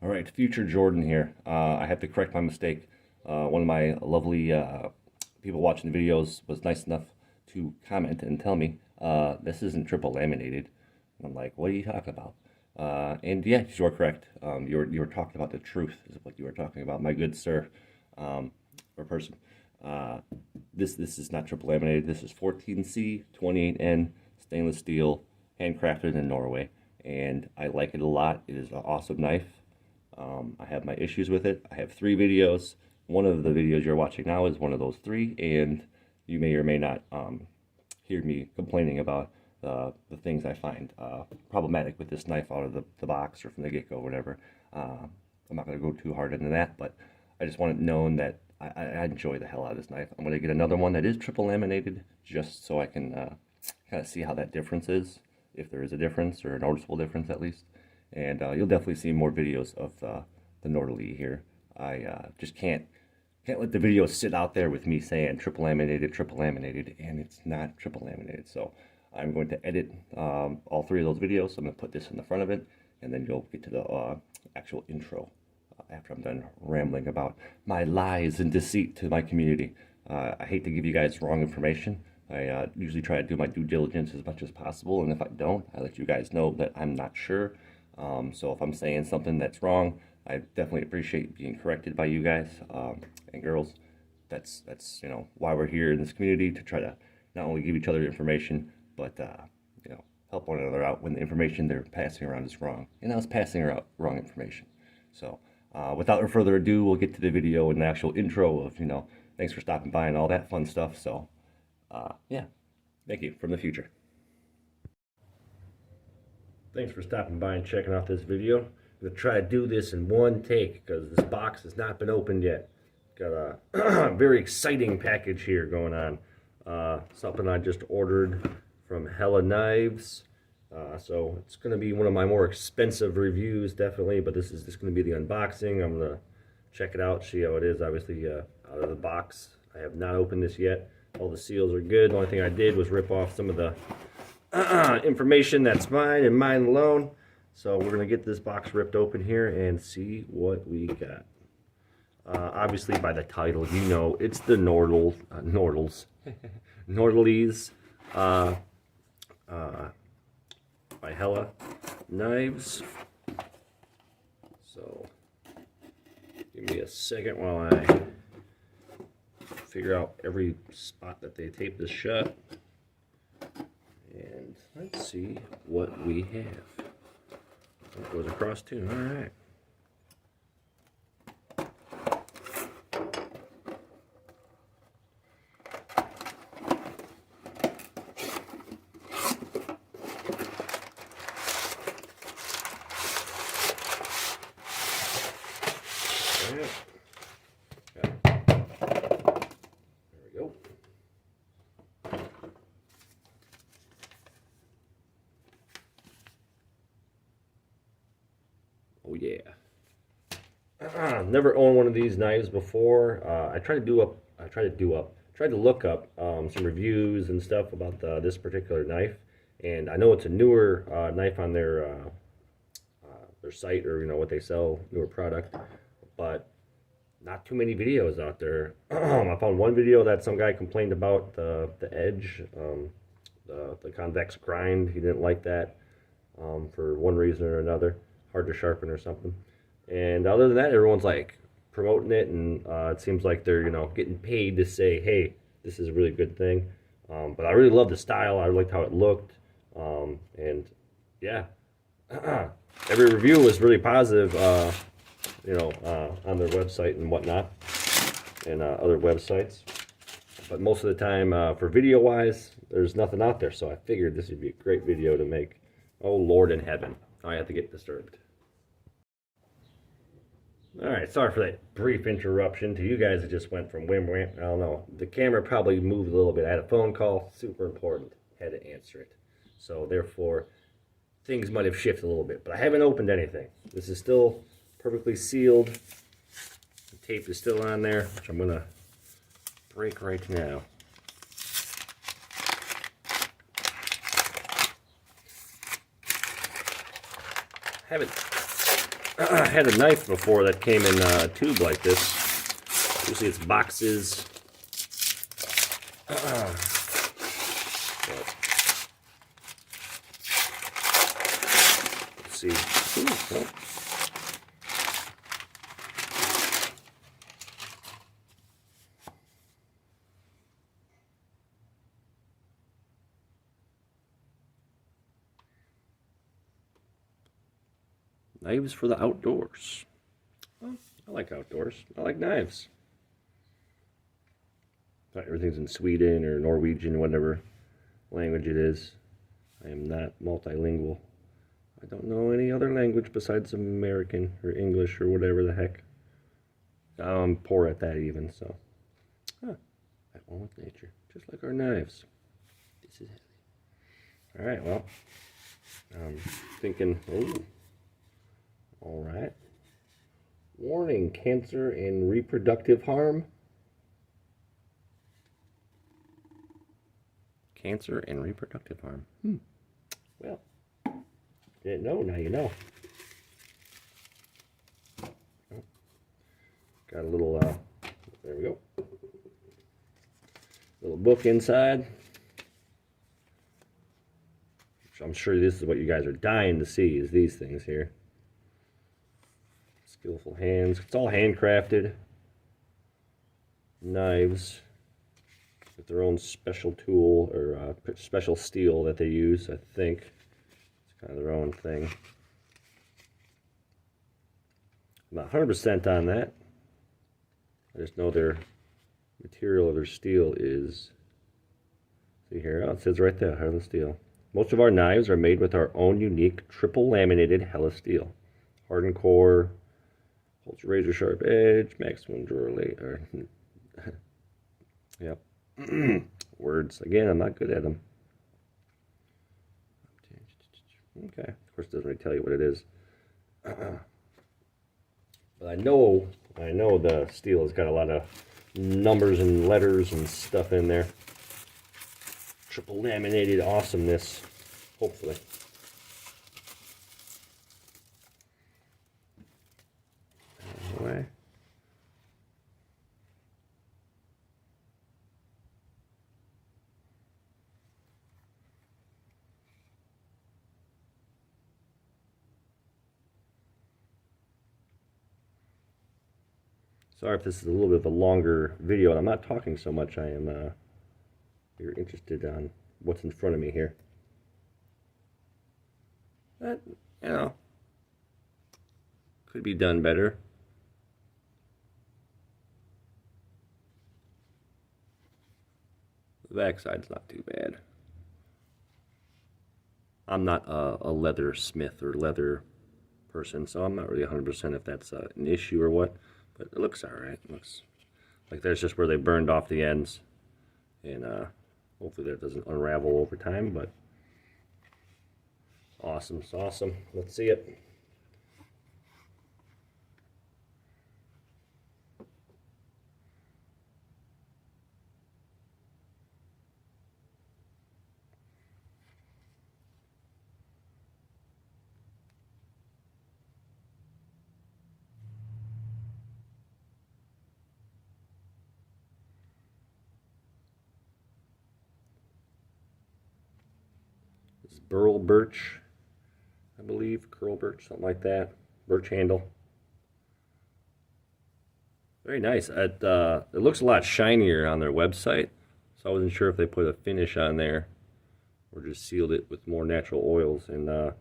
All right, future Jordan here. I have to correct my mistake. One of my lovely people watching the videos was nice enough to comment and tell me this isn't triple laminated. And I'm like, what are you talking about? And yeah, you are correct. You were talking about the truth, is what you were talking about, my good sir, or person. Uh, this is not triple laminated. This is 14C 28N stainless steel, handcrafted in Norway, and I like it a lot. It is an awesome knife. I have my issues with it. I have 3 videos. One of the videos you're watching now is one of those 3, and you may or may not hear me complaining about the things I find problematic with this knife out of the box or from the get-go, whatever. I'm not going to go too hard into that, but I just want it known that I enjoy the hell out of this knife. I'm going to get another one that is triple laminated just so I can kind of see how that difference is, if there is a difference or a noticeable difference at least. And you'll definitely see more videos of the Nordlys here. I just can't let the video sit out there with me saying triple laminated, and it's not triple laminated. So I'm going to edit all 3 of those videos. So I'm going to put this in the front of it, and then you'll get to the actual intro after I'm done rambling about my lies and deceit to my community. I hate to give you guys wrong information. I usually try to do my due diligence as much as possible, and if I don't, I let you guys know that I'm not sure. So if I'm saying something that's wrong, I definitely appreciate being corrected by you guys and girls. That's why we're here in this community, to try to not only give each other information, but help one another out when the information they're passing around is wrong. And I was passing around wrong information. So without further ado, we'll get to the video and the actual intro of thanks for stopping by and all that fun stuff. So yeah, thank you from the future. Thanks for stopping by and checking out this video. I'm going to try to do this in one take because this box has not been opened yet. Got a very exciting package here going on. Something I just ordered from Helle knives. So it's going to be one of my more expensive reviews, definitely, but this is just going to be the unboxing. I'm going to check it out, see how it is, obviously, out of the box. I have not opened this yet. All the seals are good. The only thing I did was rip off some of the information that's mine and mine alone. So we're going to get this box ripped open here and see what we got. Obviously by the title, you know it's the Nordlys by Helle knives. So give me a second while I figure out every spot that they tape this shut. And let's see what we have. It goes across too. All right. Oh yeah. Never owned one of these knives before. I tried to look up some reviews and stuff about this particular knife, and I know it's a newer knife on their site, or what they sell, newer product, but not too many videos out there. I found one video that some guy complained about the edge, the convex grind. He didn't like that for one reason or another. Hard to sharpen or something. And other than that, everyone's like promoting it, and it seems like they're getting paid to say, hey, this is a really good thing. But I really love the style. I liked how it looked, and yeah, every review was really positive, on their website and whatnot, and other websites. But most of the time, for video wise, there's nothing out there, so I figured this would be a great video to make. Oh Lord in heaven, I have to get disturbed. Alright, sorry for that brief interruption to you guys. It just went from wham wham. I don't know. The camera probably moved a little bit. I had a phone call, super important. Had to answer it. So therefore, things might have shifted a little bit. But I haven't opened anything. This is still perfectly sealed. The tape is still on there, which I'm going to break right now. I had a knife before that came in a tube like this. Usually it's boxes. Let's see. Ooh, oh. Knives for the outdoors. Well, I like outdoors. I like knives. Everything's in Sweden or Norwegian, whatever language it is. I am not multilingual. I don't know any other language besides American or English or whatever the heck. I'm poor at that even, so. Huh. At one with nature, just like our knives. This is Helle. Alright, well, I'm thinking, oh. Alright. Warning, cancer and reproductive harm. Cancer and reproductive harm. Well, didn't know, now you know. Got a little, there we go. Little book inside. I'm sure this is what you guys are dying to see, is these things here. Skillful hands. It's all handcrafted. Knives with their own special tool or special steel that they use, I think. It's kind of their own thing. I'm not 100% on that. I just know their material of their steel is, see here, oh, it says right there, Helle steel. Most of our knives are made with our own unique triple laminated Helle steel. Hardened core, holds razor sharp edge, maximum durability. Yep. Words. Again, I'm not good at them. Okay. Of course, it doesn't really tell you what it is. But I know the steel has got a lot of numbers and letters and stuff in there. Triple laminated awesomeness, hopefully. Anyway. Sorry if this is a little bit of a longer video. I'm not talking so much. I am you're interested on what's in front of me here. But, you know, could be done better. The backside's not too bad. I'm not a leather smith or leather person, so I'm not really 100% if that's an issue or what. But it looks alright. It looks like there's just where they burned off the ends. And hopefully that doesn't unravel over time, but awesome, it's awesome. Let's see it. This burl birch, I believe, curl birch, something like that. Birch handle. Very nice. It looks a lot shinier on their website, so I wasn't sure if they put a finish on there or just sealed it with more natural oils. And now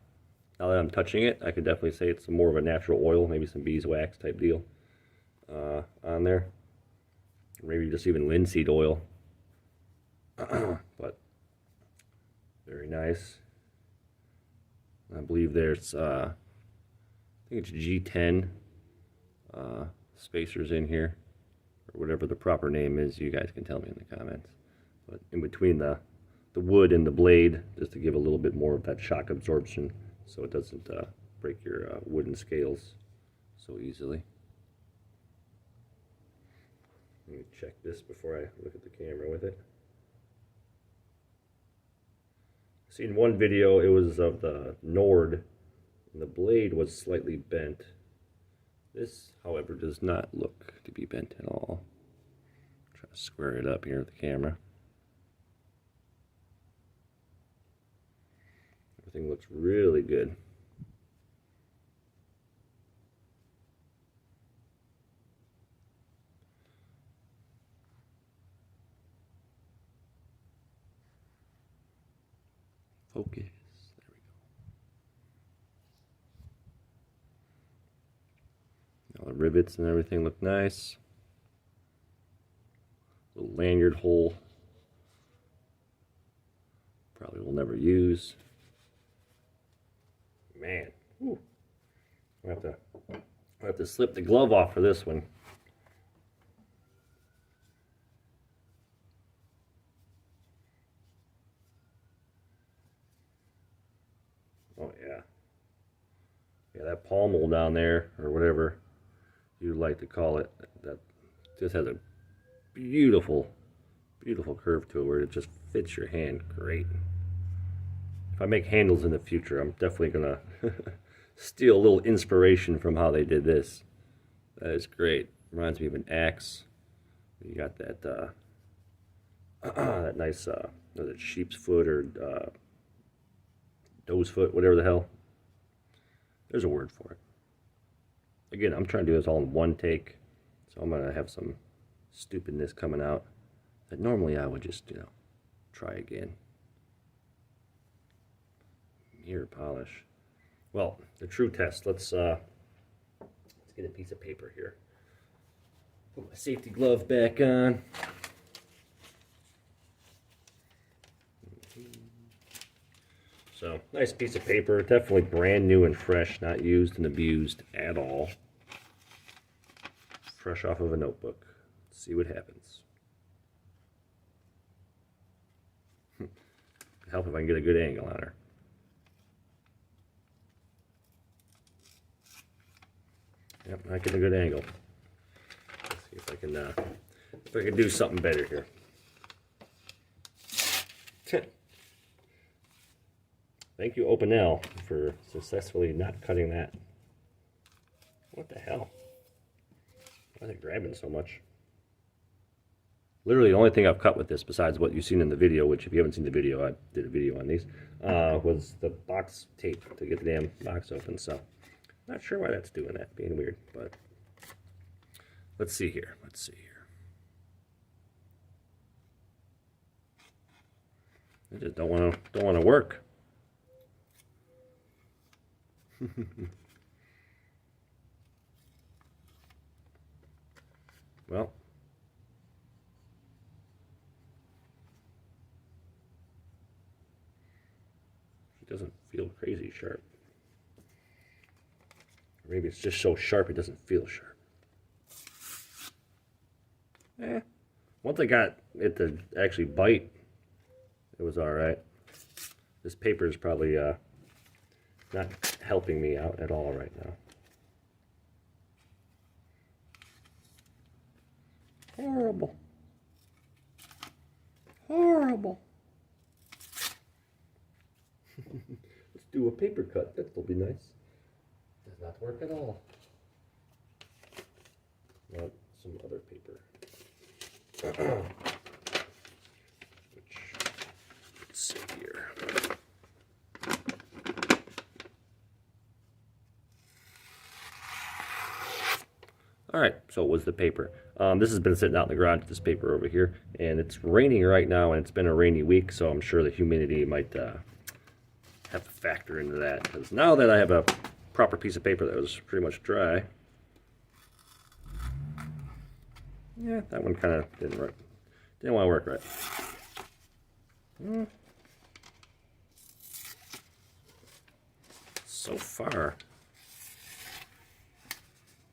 that I'm touching it, I could definitely say it's more of a natural oil, maybe some beeswax type deal on there. Maybe just even linseed oil. But very nice. I believe there's, I think it's G10 spacers in here, or whatever the proper name is. You guys can tell me in the comments. But in between the wood and the blade, just to give a little bit more of that shock absorption, so it doesn't break your wooden scales so easily. Let me check this before I look at the camera with it. See, in one video, it was of the Nord, and the blade was slightly bent. This, however, does not look to be bent at all. Try to square it up here with the camera. Everything looks really good. Focus. There we go. All the rivets and everything look nice. Little lanyard hole. Probably will never use. Man, whew. I'll have to slip the glove off for this one. Oh yeah. Yeah, that pommel down there, or whatever you'd like to call it, that just has a beautiful, beautiful curve to it where it just fits your hand great. If I make handles in the future, I'm definitely gonna steal a little inspiration from how they did this. That is great. Reminds me of an axe. You got that that nice was it sheep's foot or doe's foot, whatever the hell. There's a word for it. Again, I'm trying to do this all in one take, so I'm gonna have some stupidness coming out that normally I would just, try again. Mirror polish. Well, the true test. Let's get a piece of paper here. Put my safety glove back on. So, nice piece of paper. Definitely brand new and fresh, not used and abused at all. Fresh off of a notebook. Let's see what happens. Help if I can get a good angle on her. Yep, not getting a good angle. Let's see if I can do something better here. Thank you, Opinel, for successfully not cutting that. What the hell? Why are they grabbing so much? Literally, the only thing I've cut with this, besides what you've seen in the video, which if you haven't seen the video, I did a video on these, was the box tape to get the damn box open. So, not sure why that's doing that, being weird, but let's see here. Let's see here. I just don't want to work. Well, it doesn't feel crazy sharp. Or maybe it's just so sharp it doesn't feel sharp. Once I got it to actually bite, it was all right. This paper is probably not helping me out at all right now. Horrible. Horrible. Let's do a paper cut. That'll be nice. Does not work at all. Want some other paper. Which, let's see here. All right, so it was the paper. This has been sitting out in the garage, this paper over here, and it's raining right now, and it's been a rainy week, so I'm sure the humidity might have to factor into that. Because now that I have a proper piece of paper that was pretty much dry, yeah, that one kind of didn't want to work right. So far,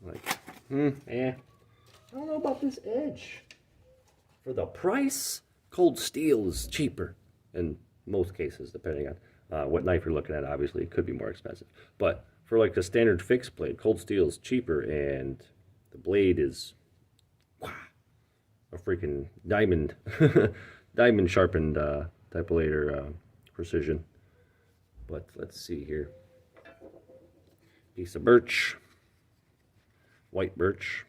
like, I don't know about this edge. For the price, cold steel is cheaper in most cases, depending on what knife you're looking at. Obviously, it could be more expensive. But for like the standard fixed blade, cold steel is cheaper, and the blade is a freaking diamond, diamond sharpened type blade or precision. But let's see here. Piece of birch. white birch,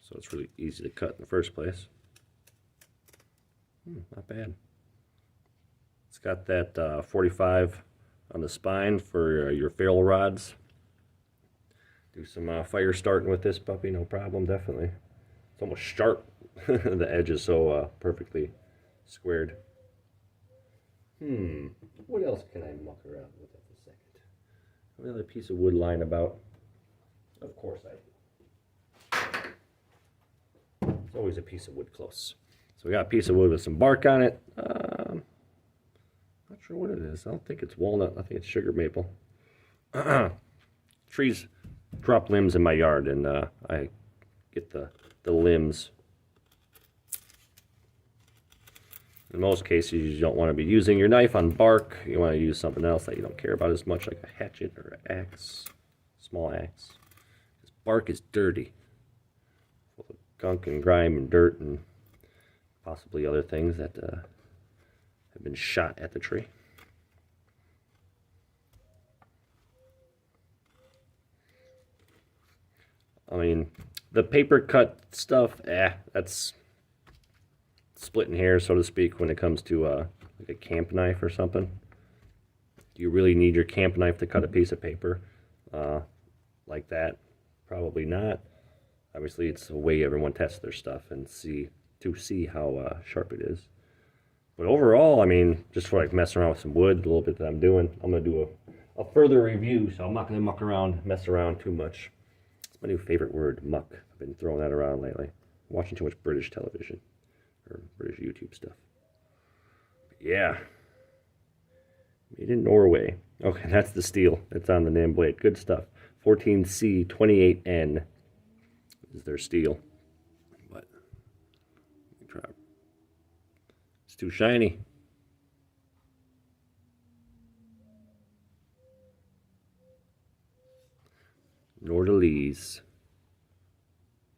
so it's really easy to cut in the first place. Not bad. It's got that 45 on the spine for your ferrule rods. Do some fire starting with this puppy, no problem, definitely. It's almost sharp. The edge is so perfectly squared. What else can I muck around with at the second? Another piece of wood lying about. Of course I do. There's always a piece of wood close. So we got a piece of wood with some bark on it. Not sure what it is. I don't think it's walnut. I think it's sugar maple. Trees drop limbs in my yard, and I get the limbs. In most cases, you don't want to be using your knife on bark. You want to use something else that you don't care about as much, like a hatchet or an axe, small axe. Because bark is dirty, full of gunk and grime and dirt and possibly other things that have been shot at the tree. I mean, the paper cut stuff, that's splitting hairs, so to speak, when it comes to like a camp knife or something. Do you really need your camp knife to cut a piece of paper like that? Probably not. Obviously, it's a way everyone tests their stuff and see how sharp it is. But overall, I mean, just for like messing around with some wood, a little bit that I'm doing, I'm going to do a further review, so I'm not going to muck around, mess around too much. It's my new favorite word, muck. I've been throwing that around lately. I'm watching too much British television. Or British YouTube stuff. But yeah. Made in Norway. Okay, that's the steel. It's on the NAM blade. Good stuff. 14C28N is their steel. But try. It's too shiny. Nordlys,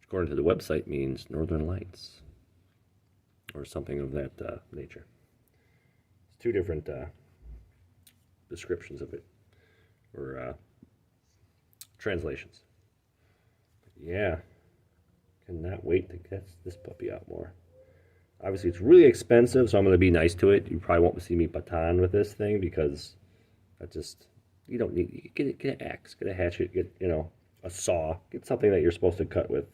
according to the website, means Northern Lights, or something of that nature. It's two different descriptions of it, or translations. Yeah, cannot wait to test this puppy out more. Obviously, it's really expensive, so I'm going to be nice to it. You probably won't see me baton with this thing because you don't need, get an axe, get a hatchet, get, a saw, get something that you're supposed to cut with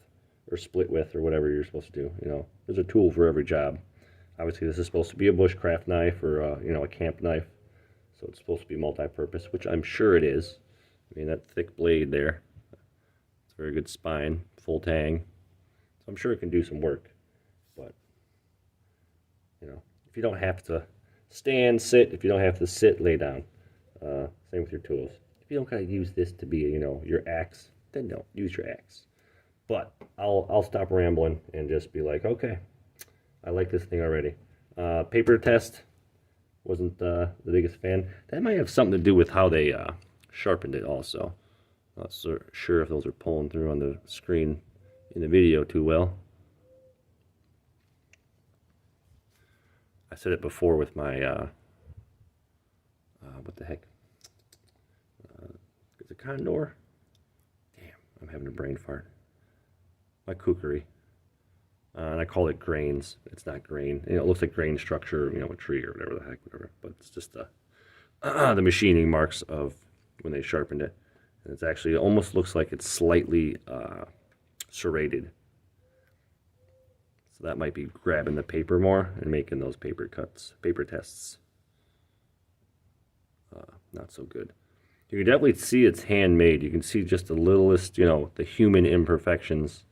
or split with or whatever you're supposed to do. There's a tool for every job. Obviously, this is supposed to be a bushcraft knife or a camp knife, so it's supposed to be multi-purpose, which I'm sure it is. I mean, that thick blade there, it's a very good spine, full tang, so I'm sure it can do some work. But if you don't have to stand, sit, if you don't have to sit, lay down. Same with your tools. If you don't gotta use this to be your axe, then don't use your axe. But I'll stop rambling and just be like, okay, I like this thing already. Paper test, wasn't the biggest fan. That might have something to do with how they sharpened it also. Not so sure if those are pulling through on the screen in the video too well. I said it before with my what the heck? Is it condor? Damn, I'm having a brain fart. My kukri. And I call it grains. It's not grain. It looks like grain structure, a tree or whatever the heck, whatever. But it's just the machining marks of when they sharpened it. And it's actually, it almost looks like it's slightly serrated. So that might be grabbing the paper more and making those paper cuts, paper tests not so good. You can definitely see it's handmade. You can see just the littlest, the human imperfections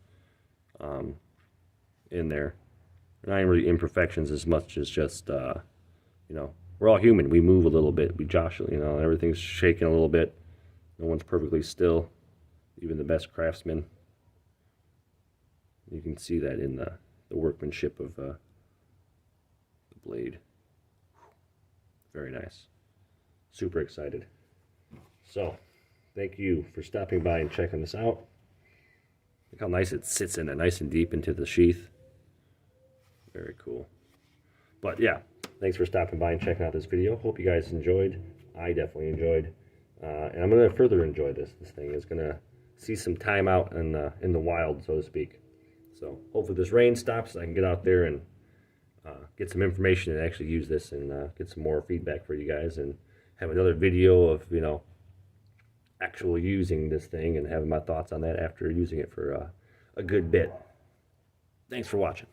in there. They're not even really imperfections as much as just, we're all human. We move a little bit. We josh, everything's shaking a little bit. No one's perfectly still, even the best craftsman. You can see that in the workmanship of the blade. Very nice. Super excited. So, thank you for stopping by and checking this out. Look how nice it sits in it, nice and deep into the sheath. Very cool. But yeah, thanks for stopping by and checking out this video. Hope you guys enjoyed. I definitely enjoyed. And I'm going to further enjoy this. This thing is going to see some time out in the wild, so to speak. So hopefully this rain stops, I can get out there and get some information and actually use this and get some more feedback for you guys and have another video of, you know, actual using this thing and having my thoughts on that after using it for a good bit. Thanks for watching.